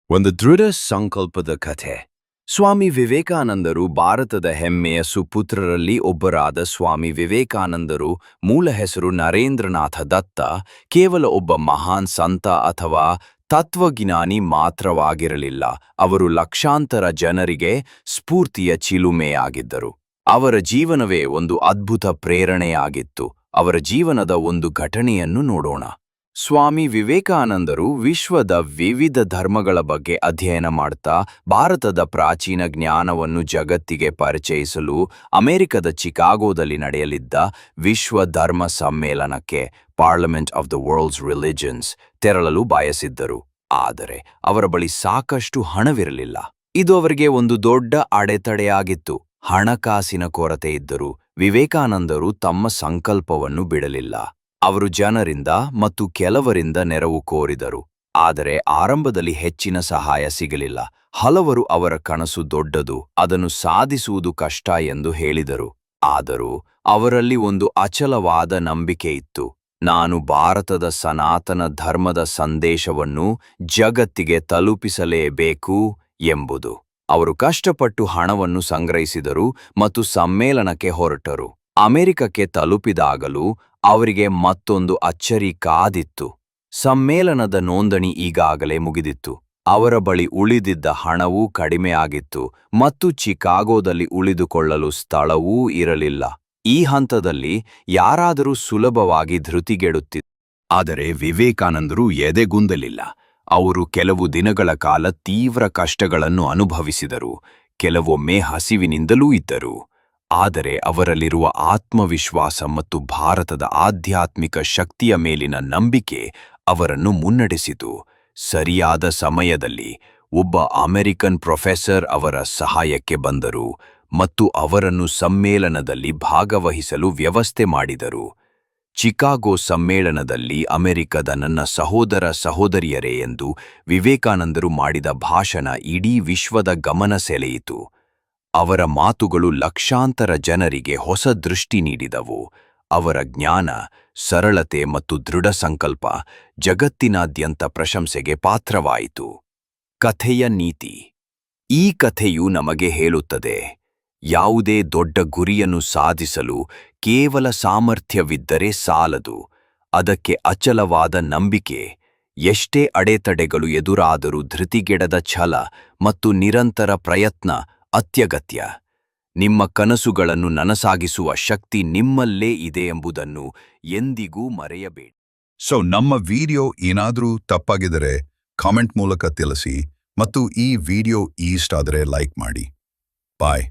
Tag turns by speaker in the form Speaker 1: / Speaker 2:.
Speaker 1: ಒಂದು ದೃಢ ಸಂಕಲ್ಪದ ಕಥೆ. ಸ್ವಾಮಿ ವಿವೇಕಾನಂದರು ಭಾರತದ ಹೆಮ್ಮೆಯ ಸುಪುತ್ರರಲ್ಲಿ ಒಬ್ಬರಾದ ಸ್ವಾಮಿ ವಿವೇಕಾನಂದರು ಮೂಲ ಹೆಸರು ನರೇಂದ್ರನಾಥ ದತ್ತ ಕೇವಲ ಒಬ್ಬ ಮಹಾನ್ ಸಂತ ಅಥವಾ ತತ್ವಜ್ಞಾನಿ ಮಾತ್ರವಾಗಿರಲಿಲ್ಲ. ಅವರು ಲಕ್ಷಾಂತರ ಜನರಿಗೆ ಸ್ಫೂರ್ತಿಯ ಚಿಲುಮೆಯಾಗಿದ್ದರು. ಅವರ ಜೀವನವೇ ಒಂದು ಅದ್ಭುತ ಪ್ರೇರಣೆಯಾಗಿತ್ತು. ಅವರ ಜೀವನದ ಒಂದು ಘಟನೆಯನ್ನು ನೋಡೋಣ. ಸ್ವಾಮಿ ವಿವೇಕಾನಂದರು ವಿಶ್ವದ ವಿವಿಧ ಧರ್ಮಗಳ ಬಗ್ಗೆ ಅಧ್ಯಯನ ಮಾಡ್ತಾ ಭಾರತದ ಪ್ರಾಚೀನ ಜ್ಞಾನವನ್ನು ಜಗತ್ತಿಗೆ ಪರಿಚಯಿಸಲು ಅಮೆರಿಕದ ಚಿಕಾಗೋದಲ್ಲಿ ನಡೆಯಲಿದ್ದ ವಿಶ್ವ ಧರ್ಮ ಸಮ್ಮೇಳನಕ್ಕೆ Parliament of the World's Religions ತೆರಳಲು ಬಯಸಿದ್ದರು. ಆದರೆ ಅವರ ಬಳಿ ಸಾಕಷ್ಟು ಹಣವಿರಲಿಲ್ಲ. ಇದು ಅವರಿಗೆ ಒಂದು ದೊಡ್ಡ ಅಡೆತಡೆಯಾಗಿತ್ತು. ಹಣಕಾಸಿನ ಕೊರತೆ ಇದ್ದರೂ ವಿವೇಕಾನಂದರು ತಮ್ಮ ಸಂಕಲ್ಪವನ್ನು ಬಿಡಲಿಲ್ಲ. ಅವರು ಜನರಿಂದ ಮತ್ತು ಕೆಲವರಿಂದ ನೆರವು ಕೋರಿದರು. ಆದರೆ ಆರಂಭದಲ್ಲಿ ಹೆಚ್ಚಿನ ಸಹಾಯ ಸಿಗಲಿಲ್ಲ. ಹಲವರು ಅವರ ಕನಸು ದೊಡ್ಡದು, ಅದನ್ನು ಸಾಧಿಸುವುದು ಕಷ್ಟ ಎಂದು ಹೇಳಿದರು. ಆದರೂ ಅವರಲ್ಲಿ ಒಂದು ಅಚಲವಾದ ನಂಬಿಕೆ ಇತ್ತು. ನಾನು ಭಾರತದ ಸನಾತನ ಧರ್ಮದ ಸಂದೇಶವನ್ನು ಜಗತ್ತಿಗೆ ತಲುಪಿಸಲೇಬೇಕು ಎಂಬುದು. ಅವರು ಕಷ್ಟಪಟ್ಟು ಹಣವನ್ನು ಸಂಗ್ರಹಿಸಿದರು ಮತ್ತು ಸಮ್ಮೇಳನಕ್ಕೆ ಹೊರಟರು. ಅಮೆರಿಕಕ್ಕೆ ತಲುಪಿದಾಗಲೂ ಅವರಿಗೆ ಮತ್ತೊಂದು ಅಚ್ಚರಿ ಕಾದಿತ್ತು. ಸಮ್ಮೇಳನದ ನೋಂದಣಿ ಈಗಾಗಲೇ ಮುಗಿದಿತ್ತು. ಅವರ ಬಳಿ ಉಳಿದಿದ್ದ ಹಣವೂ ಕಡಿಮೆಯಾಗಿತ್ತು ಮತ್ತು ಚಿಕಾಗೋದಲ್ಲಿ ಉಳಿದುಕೊಳ್ಳಲು ಸ್ಥಳವೂ ಇರಲಿಲ್ಲ. ಈ ಹಂತದಲ್ಲಿ ಯಾರಾದರೂ ಸುಲಭವಾಗಿ ಧೃತಿಗೆಡುತ್ತಿದ್ದರು. ಆದರೆ ವಿವೇಕಾನಂದರು ಎದೆಗುಂದಲಿಲ್ಲ. ಅವರು ಕೆಲವು ದಿನಗಳ ಕಾಲ ತೀವ್ರ ಕಷ್ಟಗಳನ್ನು ಅನುಭವಿಸಿದರು. ಕೆಲವೊಮ್ಮೆ ಹಸಿವಿನಿಂದಲೂ ಇದ್ದರು. ಆದರೆ ಅವರಲ್ಲಿರುವ ಆತ್ಮವಿಶ್ವಾಸ ಮತ್ತು ಭಾರತದ ಆಧ್ಯಾತ್ಮಿಕ ಶಕ್ತಿಯ ಮೇಲಿನ ನಂಬಿಕೆ ಅವರನ್ನು ಮುನ್ನಡೆಸಿತು. ಸರಿಯಾದ ಸಮಯದಲ್ಲಿ ಒಬ್ಬ ಅಮೆರಿಕನ್ ಪ್ರೊಫೆಸರ್ ಅವರ ಸಹಾಯಕ್ಕೆ ಬಂದರು ಮತ್ತು ಅವರನ್ನು ಸಮ್ಮೇಳನದಲ್ಲಿ ಭಾಗವಹಿಸಲು ವ್ಯವಸ್ಥೆ ಮಾಡಿದರು. ಚಿಕಾಗೋ ಸಮ್ಮೇಳನದಲ್ಲಿ ಅಮೆರಿಕದ ನನ್ನ ಸಹೋದರ ಸಹೋದರಿಯರೇ ಎಂದು ವಿವೇಕಾನಂದರು ಮಾಡಿದ ಭಾಷಣ ಇಡೀ ವಿಶ್ವದ ಗಮನ ಸೆಳೆಯಿತು. ಅವರ ಮಾತುಗಳು ಲಕ್ಷಾಂತರ ಜನರಿಗೆ ಹೊಸ ದೃಷ್ಟಿ ನೀಡಿದವು. ಅವರ ಜ್ಞಾನ, ಸರಳತೆ ಮತ್ತು ದೃಢ ಸಂಕಲ್ಪ ಜಗತ್ತಿನಾದ್ಯಂತ ಪ್ರಶಂಸೆಗೆ ಪಾತ್ರವಾಯಿತು. ಕಥೆಯ ನೀತಿ. ಈ ಕಥೆಯು ನಮಗೆ ಹೇಳುತ್ತದೆ, ಯಾವುದೇ ದೊಡ್ಡ ಗುರಿಯನ್ನು ಸಾಧಿಸಲು ಕೇವಲ ಸಾಮರ್ಥ್ಯವಿದ್ದರೆ ಸಾಲದು. ಅದಕ್ಕೆ ಅಚಲವಾದ ನಂಬಿಕೆ, ಎಷ್ಟೇ ಅಡೆತಡೆಗಳು ಎದುರಾದರೂ ಧೃತಿಗೆಡದ ಛಲ ಮತ್ತು ನಿರಂತರ ಪ್ರಯತ್ನ ಅತ್ಯಗತ್ಯ. ನಿಮ್ಮ ಕನಸುಗಳನ್ನು ನನಸಾಗಿಸುವ ಶಕ್ತಿ ನಿಮ್ಮಲ್ಲೇ ಇದೆ ಎಂಬುದನ್ನು ಎಂದಿಗೂ ಮರೆಯಬೇಡಿ.
Speaker 2: ನಮ್ಮ ವಿಡಿಯೋ ಏನಾದರೂ ತಪ್ಪಾಗಿದ್ದರೆ ಕಾಮೆಂಟ್ ಮೂಲಕ ತಿಳಿಸಿ ಮತ್ತು ಈ ವಿಡಿಯೋ ಇಷ್ಟ ಆದರೆ ಲೈಕ್ ಮಾಡಿ. ಬಾಯ್.